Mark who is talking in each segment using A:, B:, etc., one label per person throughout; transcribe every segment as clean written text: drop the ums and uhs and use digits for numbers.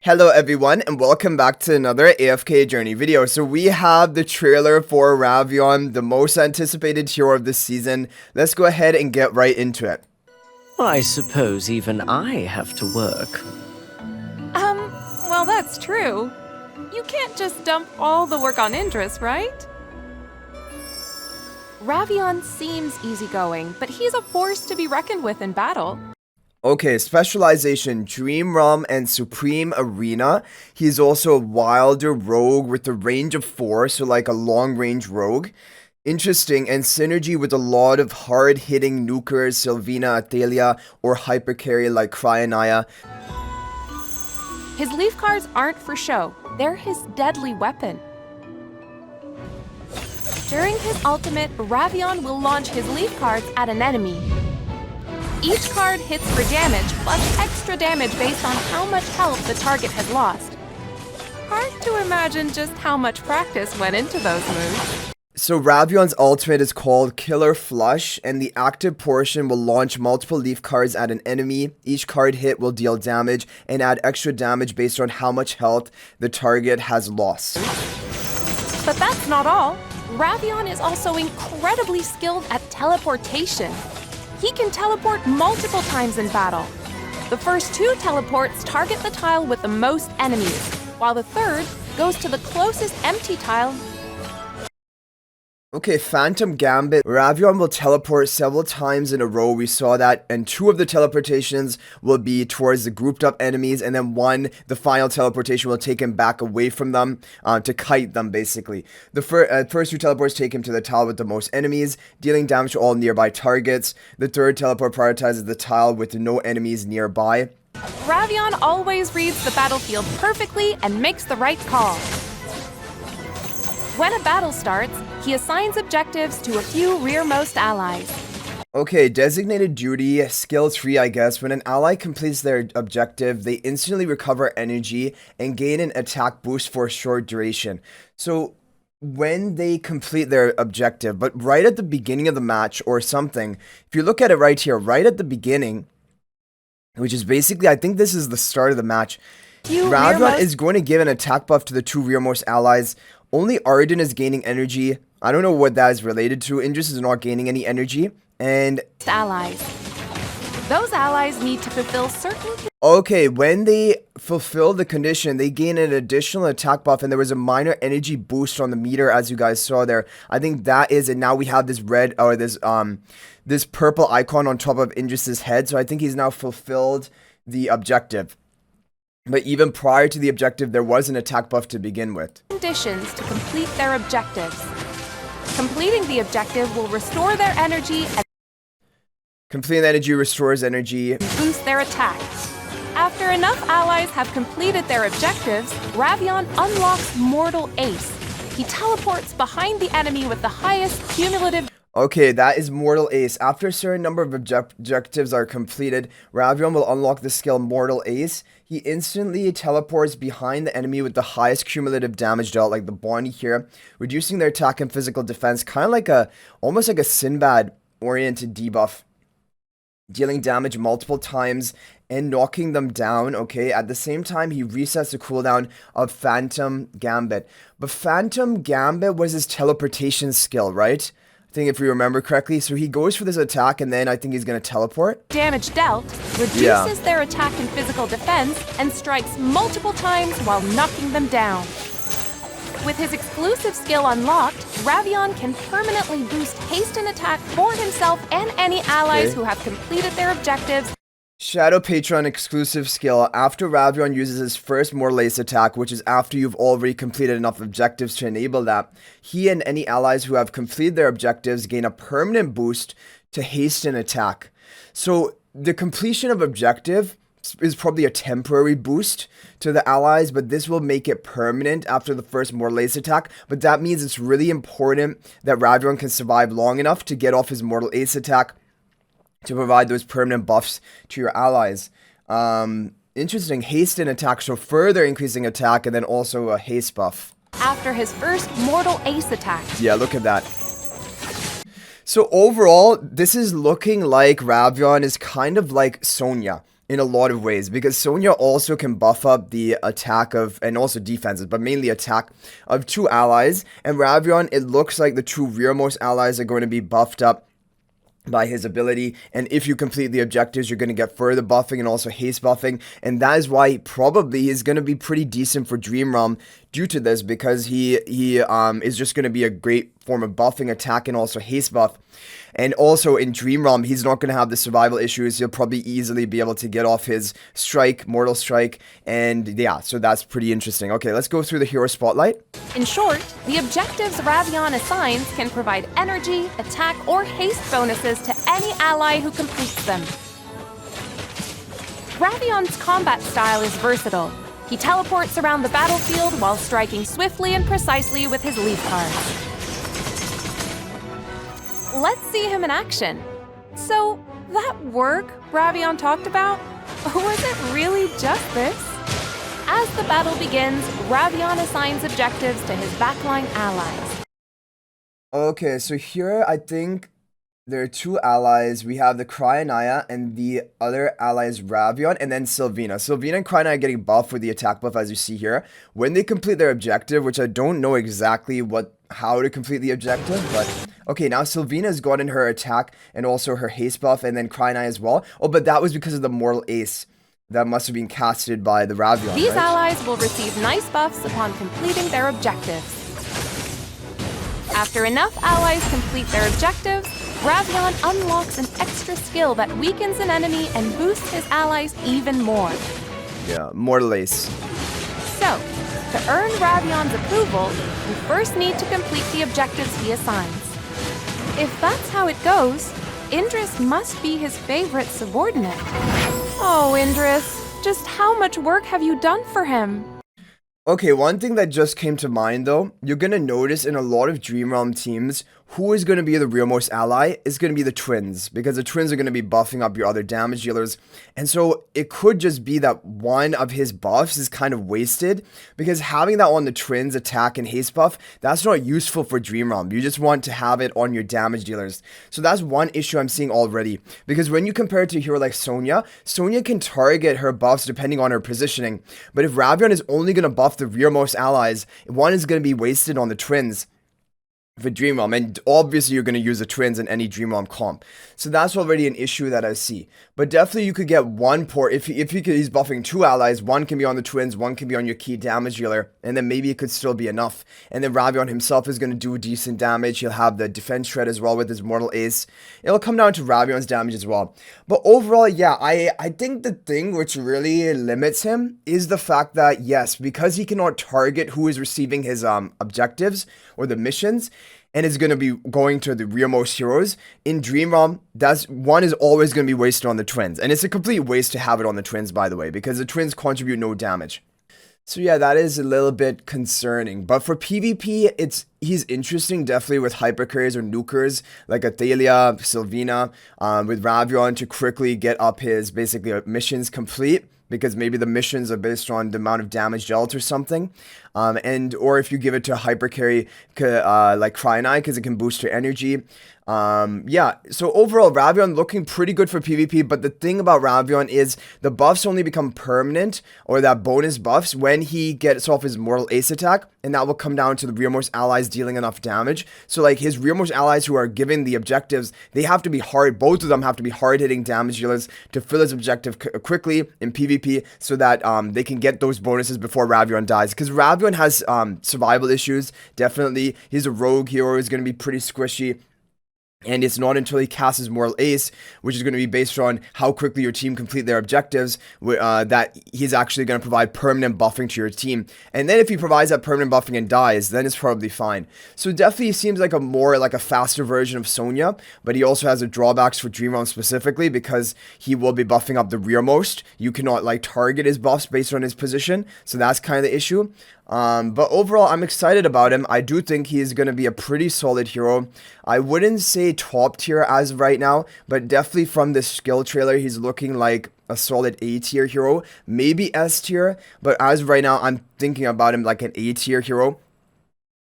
A: Hello everyone and welcome back to another AFK Journey video. So we have the trailer for Ravion, the most anticipated hero of this season. Let's go ahead and get right into it.
B: I suppose even I have to work.
C: Well that's true. You can't just dump all the work on Indris, right? Ravion seems easygoing, but he's a force to be reckoned with in battle.
A: Okay, Specialization, Dream Realm, and Supreme Arena. He's also a wilder rogue with a range of 4, so like a long-range rogue. Interesting, and synergy with a lot of hard-hitting nukers, Sylvina, Athalia, or hypercarry like Cryonia.
C: His leaf cards aren't for show, they're his deadly weapon. During his ultimate, Ravion will launch his leaf cards at an enemy. Each card hits for damage, plus extra damage based on how much health the target has lost. Hard to imagine just how much practice went into those moves.
A: So Ravion's ultimate is called Killer Flush, and the active portion will launch multiple leaf cards at an enemy. Each card hit will deal damage and add extra damage based on how much health the target has lost.
C: But that's not all. Ravion is also incredibly skilled at teleportation. He can teleport multiple times in battle. The first 2 teleports target the tile with the most enemies, while the third goes to the closest empty tile.
A: Okay, Phantom Gambit. Ravion will teleport several times in a row. We saw that, and 2 of the teleportations will be towards the grouped up enemies, and then the final teleportation will take him back away from them to kite them, basically. The first 2 teleports take him to the tile with the most enemies, dealing damage to all nearby targets. The third teleport prioritizes the tile with no enemies nearby.
C: Ravion always reads the battlefield perfectly and makes the right call. When a battle starts, he assigns objectives to a few rearmost allies.
A: Okay, designated duty, skill tree, I guess. When an ally completes their objective, they instantly recover energy and gain an attack boost for a short duration. So when they complete their objective, but right at the beginning of the match or something, if you look at it right here, right at the beginning, which is basically, I think this is the start of the match, Ravion is going to give an attack buff to the 2 rearmost allies. Only Arden is gaining energy. I don't know what that is related to. Indris is not gaining any energy. And
C: allies. Those allies need to fulfill certain...
A: Okay, when they fulfill the condition, they gain an additional attack buff, and there was a minor energy boost on the meter, as you guys saw there. I think that is it. Now we have this red, or this purple icon on top of Indris's head. So I think he's now fulfilled the objective. But even prior to the objective, there was an attack buff to begin with.
C: Conditions to complete their objectives. Completing the objective will restore their energy and
A: completing energy restores energy.
C: Boost their attacks. After enough allies have completed their objectives, Ravion unlocks Mortal Ace. He teleports behind the enemy with the highest cumulative...
A: Okay, that is Mortal Ace. After a certain number of objectives are completed, Ravion will unlock the skill Mortal Ace. He instantly teleports behind the enemy with the highest cumulative damage dealt, like the Bonnie here, reducing their attack and physical defense, kind of like almost like a Sinbad-oriented debuff, dealing damage multiple times and knocking them down, okay? At the same time, he resets the cooldown of Phantom Gambit. But Phantom Gambit was his teleportation skill, right? I think if we remember correctly. So he goes for this attack, and then I think he's going to teleport.
C: Damage dealt reduces their attack and physical defense and strikes multiple times while knocking them down. With his exclusive skill unlocked, Ravion can permanently boost haste and attack for himself and any allies who have completed their objectives.
A: Shadow Patron exclusive skill. After Ravion uses his first Mortal Ace attack, which is after you've already completed enough objectives to enable that, he and any allies who have completed their objectives gain a permanent boost to haste and attack. So the completion of objective is probably a temporary boost to the allies, but this will make it permanent after the first Mortal Ace attack. But that means it's really important that Ravion can survive long enough to get off his Mortal Ace attack to provide those permanent buffs to your allies. Interesting. Haste and attack, so further increasing attack, and then also a haste buff.
C: After his first Mortal Ace attack.
A: Yeah, look at that. So overall, this is looking like Ravion is kind of like Sonya. in a lot of ways, because Sonya also can buff up the attack of, and also defenses, but mainly attack of 2 allies, and Ravion, it looks like the 2 rearmost allies are going to be buffed up by his ability, and if you complete the objectives, you're going to get further buffing and also haste buffing, and that is why probably is going to be pretty decent for Dream Realm due to this, because he is just going to be a great form of buffing, attack, and also haste buff. And also in Dream Realm, he's not going to have the survival issues. He'll probably easily be able to get off his strike, mortal strike, and yeah, so that's pretty interesting. Okay, let's go through the hero spotlight.
C: In short, the objectives Ravion assigns can provide energy, attack, or haste bonuses to any ally who completes them. Ravion's combat style is versatile. He teleports around the battlefield while striking swiftly and precisely with his leaf cards. Let's see him in action. So, that work Ravion talked about? Or was it really just this? As the battle begins, Ravion assigns objectives to his backline allies.
A: Okay, so here I think there are 2 allies. We have the Cryanaya, and the other ally is Ravion, and then Sylvina. Sylvina and Cryanaya are getting buffed with the attack buff, as you see here. When they complete their objective, which I don't know exactly how to complete the objective, but okay, now Sylvina has gotten her attack and also her haste buff, and then Cryanaya as well. Oh, but that was because of the Mortal Ace that must have been casted by the Ravion.
C: These
A: right?
C: allies will receive nice buffs upon completing their objectives. After enough allies complete their objectives, Ravion unlocks an extra skill that weakens an enemy and boosts his allies even more.
A: Yeah, Mortal Ace.
C: So, to earn Ravion's approval, you first need to complete the objectives he assigns. If that's how it goes, Indris must be his favorite subordinate. Oh, Indris, just how much work have you done for him?
A: Okay, one thing that just came to mind though, you're gonna notice in a lot of Dream Realm teams, who is gonna be the rearmost ally is gonna be the twins, because the twins are gonna be buffing up your other damage dealers, and so it could just be that one of his buffs is kind of wasted, because having that on the twins attack and haste buff, that's not useful for Dream Realm. You just want to have it on your damage dealers. So that's one issue I'm seeing already, because when you compare it to a hero like Sonya, Sonya can target her buffs depending on her positioning, but if Ravion is only gonna buff the rearmost allies, one is going to be wasted on the twins for Dream Realm, and obviously you're going to use the twins in any Dream Realm comp. So that's already an issue that I see. But definitely you could get one port, if he's buffing 2 allies, one can be on the twins, one can be on your key damage dealer, and then maybe it could still be enough. And then Ravion himself is going to do decent damage. He'll have the defense shred as well with his Mortal Ace. It'll come down to Ravion's damage as well. But overall, yeah, I think the thing which really limits him is the fact that, yes, because he cannot target who is receiving his objectives or the missions, and is going to be going to the rearmost heroes in Dream Realm, that's one is always going to be wasted on the twins, and it's a complete waste to have it on the twins, by the way, because the twins contribute no damage. So yeah, that is a little bit concerning. But for PvP, he's interesting, definitely with hypercarriers or nukers like Athalia, Sylvina, with Ravion to quickly get up his basically missions complete, because maybe the missions are based on the amount of damage dealt or something. Or if you give it to a hypercarry like Cryanai, because it can boost your energy. Yeah, so overall, Ravion looking pretty good for PvP, but the thing about Ravion is the buffs only become permanent, or that bonus buffs, when he gets off his Mortal Ace attack, and that will come down to the rearmost allies dealing enough damage. So like his rearmost allies who are given the objectives, they have to be hard, both of them have to be hard-hitting damage dealers to fill his objective quickly in PvP, so that they can get those bonuses before Ravion dies, because Ravion has survival issues, definitely. He's a rogue hero, he's going to be pretty squishy. And it's not until he casts his Mortal Ace, which is going to be based on how quickly your team complete their objectives, that he's actually going to provide permanent buffing to your team. And then if he provides that permanent buffing and dies, then it's probably fine. So definitely he seems like a faster version of Sonya, but he also has the drawbacks for Dream Realm specifically, because he will be buffing up the rearmost. You cannot target his buffs based on his position, so that's kind of the issue. But overall, I'm excited about him. I do think he is going to be a pretty solid hero. I wouldn't say top tier as of right now, but definitely from this skill trailer, he's looking like a solid A tier hero, maybe S tier, but as of right now, I'm thinking about him like an A tier hero.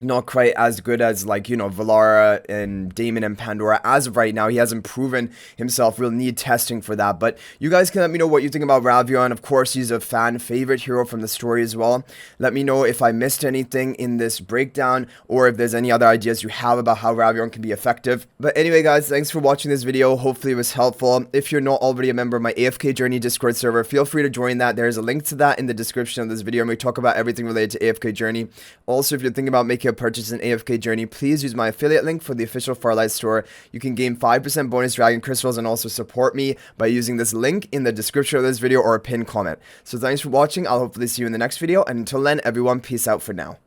A: not quite as good as, like, you know, Valara and Damon and Pandora as of right now. He hasn't proven himself. We'll need testing for that. But you guys can let me know what you think about Ravion. Of course, he's a fan favorite hero from the story as well. Let me know if I missed anything in this breakdown, or if there's any other ideas you have about how Ravion can be effective. But anyway, guys, thanks for watching this video. Hopefully it was helpful. If you're not already a member of my AFK Journey Discord server, feel free to join that. There's a link to that in the description of this video, and we talk about everything related to AFK Journey. Also, if you're thinking about making a purchase in AFK Journey, please use my affiliate link for the official Farlight store. You can gain 5% bonus dragon crystals and also support me by using this link in the description of this video or a pinned comment. So thanks for watching. I'll hopefully see you in the next video, and until then, everyone, peace out for now.